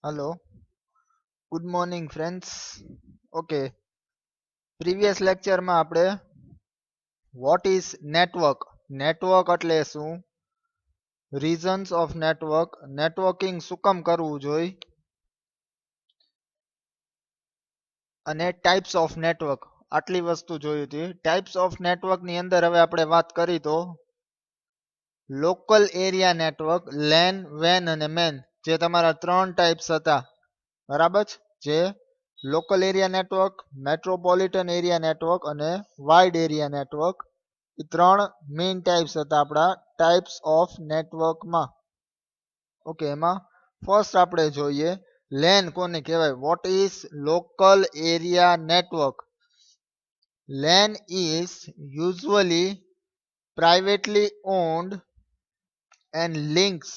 Hello, good morning friends. Okay, previous lecture માં આપણે what is network, network એટલે શું, reasons of network, networking શું કામ કરવું જોઈએ અને types of network આટલી વસ્તુ જોઈ હતી. types of network ની અંદર હવે આપણે વાત કરી તો local area network, LAN, WAN અને MAN જે તમારા ત્રણ types હતા બરાબર છે. જે local area network, metropolitan area network અને વાઇડ એરિયા નેટવર્ક, એ ત્રણ મેઇન ટાઈપ્સ હતા આપણા ટાઈપ્સ ઓફ નેટવર્કમાં. ઓકે, એમાં ફર્સ્ટ આપણે જોઈએ લેન કોને કહેવાય. What is local area network? LAN is usually privately owned and links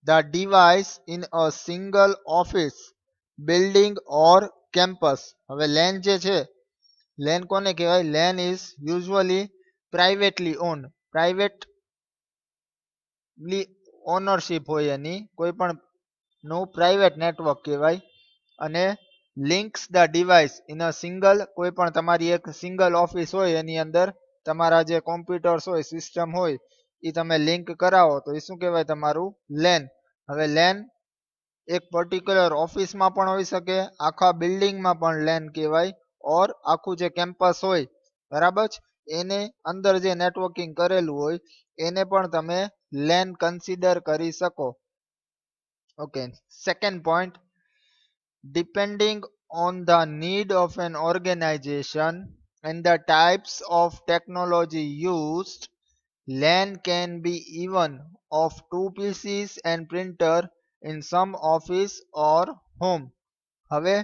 the device in a single office building or campus. હવે લેન જે છે, લેન કોને કહેવાય? LAN is usually privately own, privately ownership હોય એની, કોઈ પણ નું પ્રાઇવેટ નેટવર્ક કહેવાય. અને links the device in a single, કોઈ પણ તમારી એક સિંગલ ઓફિસ હોય એની અંદર તમારા જે કોમ્પ્યુટર્સ હોય, સિસ્ટમ હોય, એ તમે લિંક કરાવો તો એ શું કહેવાય? તમારું લેન. હવે લેન એક પર્ટિક્યુલર ઓફિસમાં પણ હોઈ શકે, આખા બિલ્ડિંગમાં પણ લેન કહેવાય, ઓર આખું જે કેમ્પસ હોય બરાબર એને અંદર જે નેટવર્કિંગ કરેલું હોય એને પણ તમે લેન કન્સિડર કરી શકો. Okay, second point, depending on the need of an organization and the types of technology used, LAN can be even of two PCs and printer in some office or home. હવે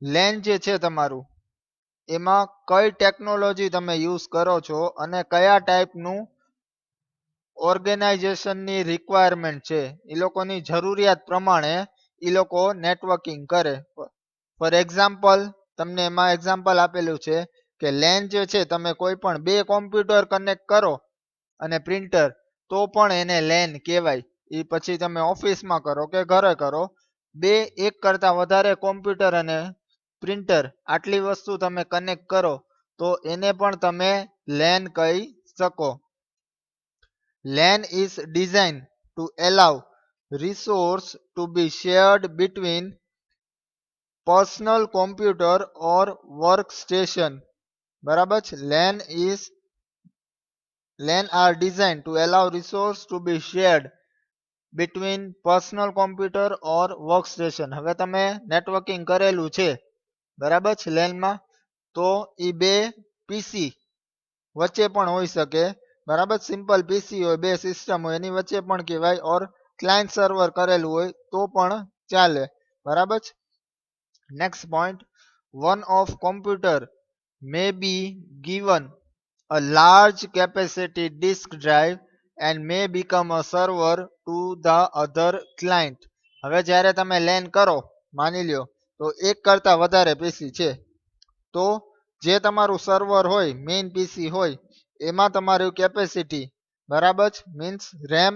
LAN જે છે તમારું એમાં કઈ technology તમે use કરો છો અને કયા ટાઈપનું ઓર્ગેનાઇઝેશનની રિક્વાયરમેન્ટ છે, એ લોકોની જરૂરિયાત પ્રમાણે એ લોકો નેટવર્કિંગ કરે. ફોર એક્ઝામ્પલ, તમને એમાં એક્ઝામ્પલ આપેલું છે કે લેન જે છે તમે કોઈ પણ બે કોમ્પ્યુટર કનેક્ટ કરો અને પ્રિન્ટર તો પણ એને લેન કહેવાય. એ પછી તમે ઓફિસમાં કરો કે ઘરે કરો, બે એક કરતા વધારે કોમ્પ્યુટર અને પ્રિન્ટર આટલી વસ્તુ તમે કનેક્ટ કરો તો એને પણ તમે લેન કહી શકો. LAN is designed to allow resource to be shared between personal computer or workstation. બરાબર છે. LAN are designed to allow resource to be shared between personal computer or workstation. હવે તમે નેટવર્કિંગ કરેલું છે બરાબર છે લેનમાં, તો એ બે પીસી વચ્ચે પણ હોઈ શકે બરાબર. સિમ્પલ પીસી હોય, બે સિસ્ટમ હોય, એની વચ્ચે પણ કહેવાય, ઓર ક્લાયન્ટ સર્વર કરેલું હોય તો પણ ચાલે બરાબર. Next point, one of computer may be given a large capacity disk drive and may become a server to the other client. હવે જ્યારે તમે લેન કરો, માની લ્યો તો એક કરતા વધારે પીસી છે, તો જે તમારું સર્વર હોય, મેઇન પીસી હોય, એમાં તમારું કેપેસિટી બરાબર મીન્સ રેમ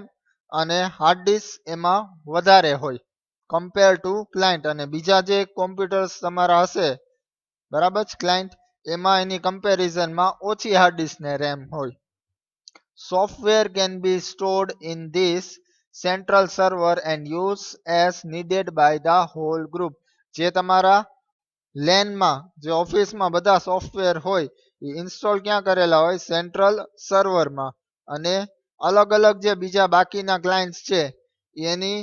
અને હાર્ડ ડિસ્ક એમાં વધારે હોય કમ્પેર ટુ ક્લાયન્ટ. અને બીજા જે કોમ્પ્યુટર્સ તમારા હશે બરાબર ક્લાયન્ટ, એમાં એની કમ્પેરિઝનમાં ઓછી હાર્ડ ડિસ્ક ને રેમ હોય. Software can be stored in this central server and use as needed by the whole group. જે તમારા લેનમાં જે ઓફિસમાં બધા સોફ્ટવેર હોય એ ઇન્સ્ટોલ ક્યાં કરેલા હોય? સેન્ટ્રલ સર્વરમાં. અને અલગ અલગ જે બીજા બાકીના ક્લાયન્ટ્સ છે એની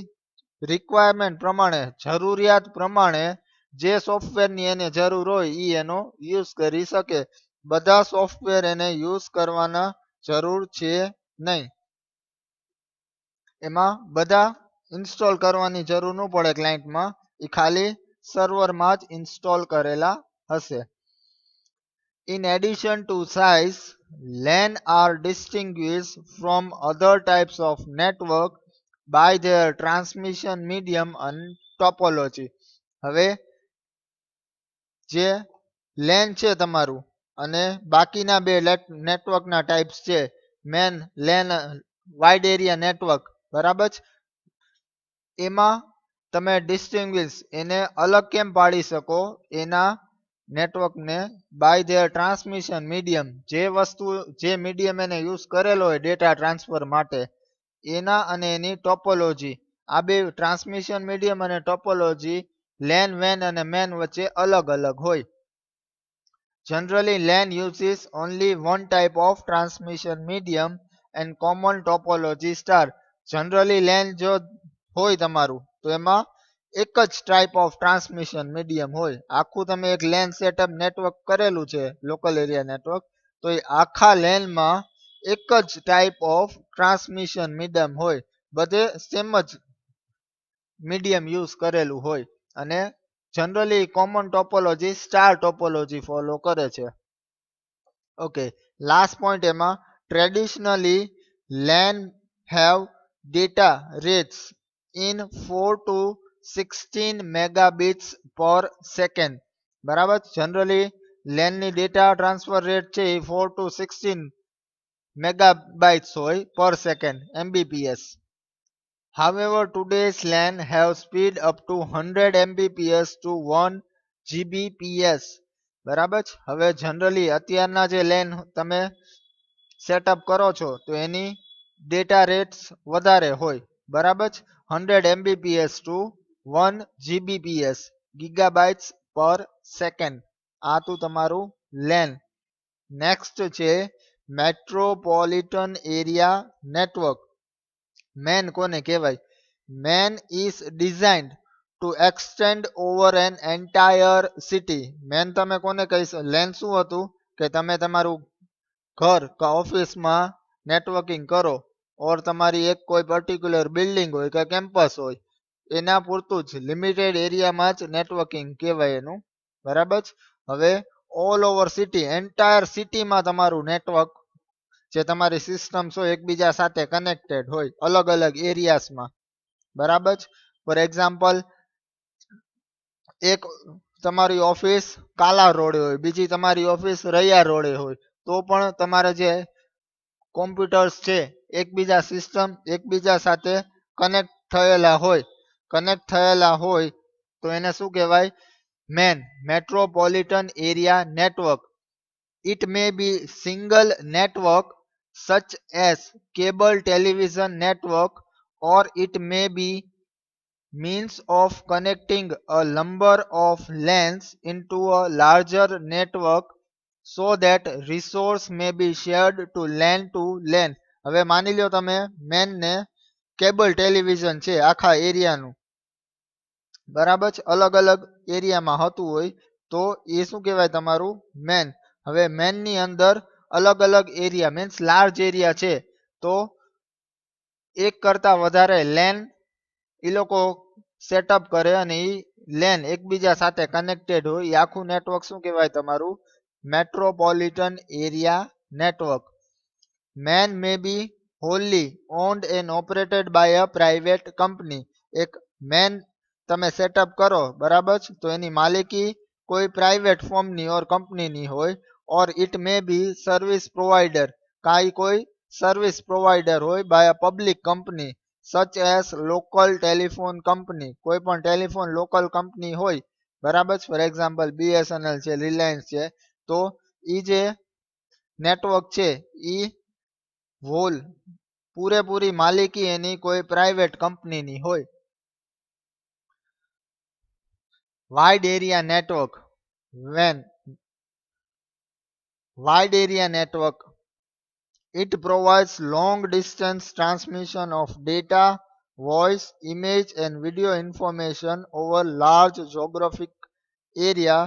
રિક્વાયરમેન્ટ પ્રમાણે, જરૂરિયાત પ્રમાણે જે સોફ્ટવેરની એને જરૂર હોય એ એનો યુઝ કરી શકે. બધા સોફ્ટવેર એને યુઝ કરવાના જરૂર છે નહીં. એમાં બધા ઇન્સ્ટોલ કરવાની જરૂર ન પડે ક્લાયન્ટમાં, એ ખાલી સર્વરમાં જ ઇન્સ્ટોલ કરેલા હશે. In addition to size, LAN are distinguished from other types of network by their transmission medium and topology. હવે જે લેન છે તમારું અને બાકીના બે નેટવર્કના ટાઈપ્સ છે, MAN LAN wide area network બરાબર, એમાં તમે ડિસ્ટિંગ્વિશ એને અલગ કેમ પાડી શકો એના નેટવર્કને બાય ધેર ટ્રાન્સમિશન મીડિયમ, જે વસ્તુ જે મીડિયમ એને યુઝ કરેલો હોય ડેટા ટ્રાન્સફર માટે એના અને એની ટોપોલોજી, આ બે ટ્રાન્સમિશન મીડિયમ અને ટોપોલોજી લેન વેન અને મેન વચ્ચે અલગ અલગ હોય. Generally, LAN uses only one type of transmission medium and common topology star. Generally, LAN જો હોય તમારું તો એમાં એક જ ટાઈપ ઓફ ટ્રાન્સમિશન મીડિયમ હોય. આખું તમે એક LAN સેટઅપ નેટવર્ક કરેલું છે લોકલ એરિયા નેટવર્ક, તો એ આખા LAN-માં એક જ ટાઈપ ઓફ ટ્રાન્સમિશન મીડિયમ હોય. બધે સેમ જ મીડિયમ યુઝ કરેલું હોય અને generally common topology star topology follow કરે છે. ઓકે, લાસ્ટ પોઈન્ટ એમાં traditionally LAN have data rates in 4 to 16 megabits per second. બરાબર, જનરલી LAN ની ડેટા ટ્રાન્સફર રેટ છે એ 4 to 16 megabytes હોય પર second, MBPS. However, today's LAN have speed up to 100 Mbps to 1 Gbps. બરાબર, હવે generally અત્યારના જે LAN તમે સેટઅપ કરો છો તો એની ડેટા રેટ્સ વધારે હોય. બરાબર, 100 Mbps to 1 Gbps, ગીગાબાઇટ્સ પર સેકન્ડ. આ તો તમારું LAN. નેક્સ્ટ છે મેટ્રોપોલિટન એરિયા નેટવર્ક. મેન કોને કહેવાય? MAN is designed to extend over an entire city. MAN તમે કોને કહીશ? લેન શું હતું કે તમે તમારું ઘર કે ઓફિસમાં નેટવર્કિંગ કરો ઓર તમારી એક કોઈ પર્ટિક્યુલર બિલ્ડિંગ હોય કે કેમ્પસ હોય એના પૂરતું જ લિમિટેડ એરિયામાં જ નેટવર્કિંગ કહેવાય એનું. બરાબર, હવે ઓલ ઓવર સિટી, એન્ટાયર સિટીમાં તમારું નેટવર્ક જે તમારી સિસ્ટમ્સ હોય એકબીજા સાથે કનેક્ટેડ હોય અલગ અલગ એરિયાસમાં. બરાબર, ફોર એક્ઝામ્પલ એક તમારી ઓફિસ કાલા રોડે હોય, બીજી તમારી ઓફિસ રૈયા રોડે હોય, તો પણ તમારે જે કોમ્પ્યુટર્સ છે એકબીજા સિસ્ટમ એકબીજા સાથે કનેક્ટ થયેલા હોય તો એને શું કહેવાય? MAN, metropolitan area network. It may be single network such as cable television network, or it may be means of connecting a number of LANs into a larger network so that resource may be shared to LAN to LAN. હવે માની લ્યો તમે main ને cable television છે આખા એરિયાનું, બરાબર, અલગ અલગ એરિયામાં હતું હોય તો એ શું કહેવાય? તમારું મેન. હવે મેન ની અંદર અલગ અલગ એરિયા મીન્સ લાર્જ એરિયા છે તો એક કરતા વધારે લેન એ લોકો સેટઅપ કરે અને એ લેન એકબીજા સાથે કનેક્ટેડ હોય એ આખું નેટવર્ક શું કહેવાય? તમારું metropolitan area network. MAN may be wholly owned and operated by a private company. એક મેન તમે સેટઅપ કરો, બરાબર, તો એની માલિકી કોઈ પ્રાઇવેટ ફોર્મની ઓર કંપનીની હોય, or it may be service provider, કાંઈ કોઈ સર્વિસ પ્રોવાઇડર હોય by a public company such as local telephone company, કોઈ પણ ટેલિફોન લોકલ કંપની હોય. બરાબર, ફોર એક્ઝામ્પલ BSNL છે, રિલાયન્સ છે, તો એ જે નેટવર્ક છે એ હોલ પૂરેપૂરી માલિકી એની કોઈ પ્રાઇવેટ કંપનીની હોય. Wide area network. વેન wide area network, it provides long distance transmission of data, voice, image and video information over large geographic area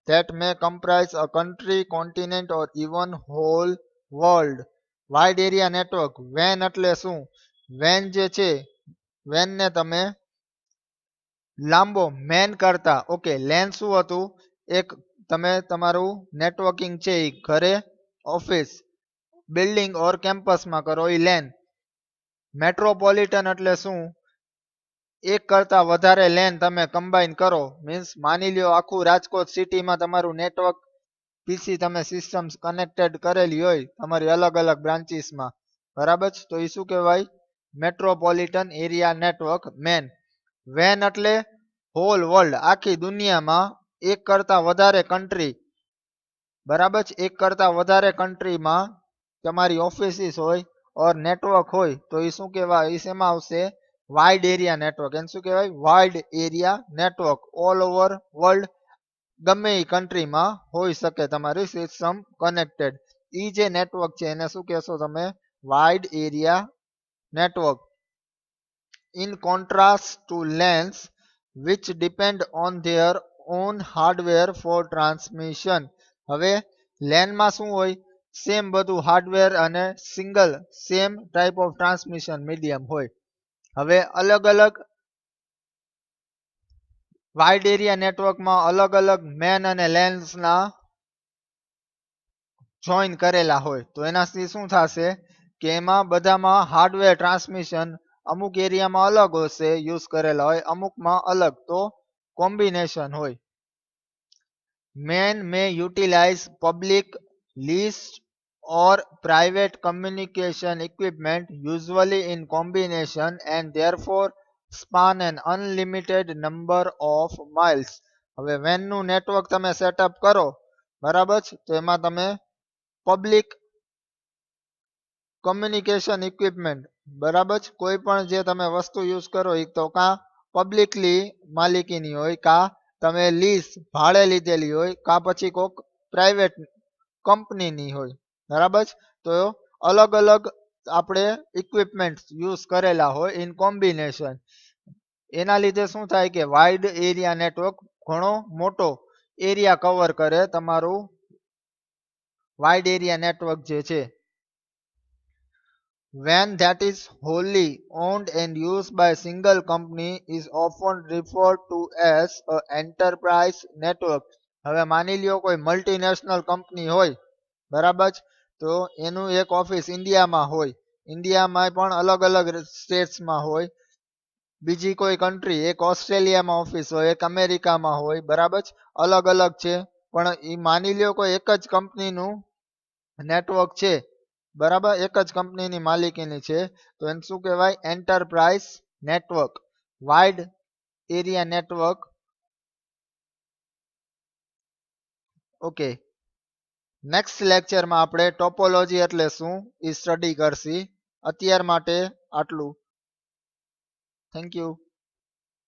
that may comprise a country, continent or even whole world. Wide area network, WAN એટલે શું? WAN જે છે WAN ને તમે લાંબો main કરતા, okay, lane શું હતું? એક તમે તમારું નેટવર્કિંગ છે એ ઘરે, ઓફિસ, બિલ્ડિંગ ઓર કેમ્પસમાં કરો એ લેન. મેટ્રોપોલિટન એટલે શું? એક કરતા વધારે લેન તમે કમ્બાઈન કરો, મીન્સ માની લ્યો આખું રાજકોટ સિટીમાં તમારું નેટવર્ક પીસી તમે સિસ્ટમ્સ કનેક્ટેડ કરેલી હોય તમારી અલગ અલગ બ્રાન્ચીસમાં. બરાબર, તો એ શું કહેવાય? Metropolitan area network, MAN. વેન એટલે હોલ વર્લ્ડ, આખી દુનિયામાં એક કરતા વધારે કન્ટ્રી, બરાબર છે, એક કરતા વધારે કન્ટ્રીમાં તમારી ઓફિસીસ હોય ઓર નેટવર્ક હોય તો એ શું કહેવાય, એ શેમાં આવશે, વાઇડ એરિયા નેટવર્ક. એને શું કહેવાય, wide area network. All over world ગમે એ કન્ટ્રીમાં હોઈ શકે તમારી સિસ્ટમ કનેક્ટેડ. એ જે નેટવર્ક છે એને શું કહેશો તમે, wide area network. In contrast to LANs, which depend on their own hardware for transmission. હવે LAN માં શું હોય, સેમ બધું હાર્ડવેર અને single same type of transmission medium હોય. હવે અલગ અલગ વાઇડ એરિયા નેટવર્કમાં અલગ અલગ મેન અને લેન્સના જોઈન કરેલા હોય તો એનાથી શું થશે કે એમાં બધામાં હાર્ડવેર ટ્રાન્સમિશન અમુક એરિયામાં અલગ હશે યુઝ કરેલા હોય, અમુકમાં અલગ, તો કોમ્બિનેશન હોય. MAN may utilize public, leased or private communication equipment, usually in combination, and therefore span an unlimited number of miles. હવે વેનનું નેટવર્ક તમે સેટઅપ કરો, બરાબર છે, તો એમાં તમે પબ્લિક કમ્યુનિકેશન ઇક્વિપમેન્ટ, બરાબર છે, કોઈ પણ જે તમે વસ્તુ યુઝ કરો એ તો કાં પબ્લિકલી માલિકીની હોય, કાં તમે લીઝ ભાડે લીધેલી હોય, કાં પછી કોઈક પ્રાઇવેટ કંપનીની હોય, બરાબર છે. તો અલગ અલગ આપણે ઇક્વિપમેન્ટ યુઝ કરેલા હોય ઇન કોમ્બિનેશન. એના લીધે શું થાય કે વાઇડ એરિયા નેટવર્ક ઘણો મોટો એરિયા કવર કરે તમારું વાઇડ એરિયા નેટવર્ક જે છે. When that is wholly owned and used by a single company is often referred to as a enterprise network. હવે માની લ્યો કોઈ મલ્ટીનેશનલ કંપની હોય, બરાબર છે, તો એનું એક ઓફિસ ઇન્ડિયામાં હોય, ઇન્ડિયામાં પણ અલગ અલગ સ્ટેટ્સમાં હોય, બીજી કોઈ કન્ટ્રી, એક ઓસ્ટ્રેલિયામાં ઓફિસ હોય, એક અમેરિકામાં હોય, બરાબર છે, અલગ અલગ છે, પણ એ માની લ્યો કોઈ એક જ કંપનીનું નેટવર્ક છે, બરાબર, એક જ કંપનીની માલિકીની છે, તો એને શું કહેવાય, enterprise network, wide area network. Okay, next લેક્ચરમાં આપણે ટોપોલોજી એટલે શું એ સ્ટડી કરશી. અત્યાર માટે આટલું. Thank you.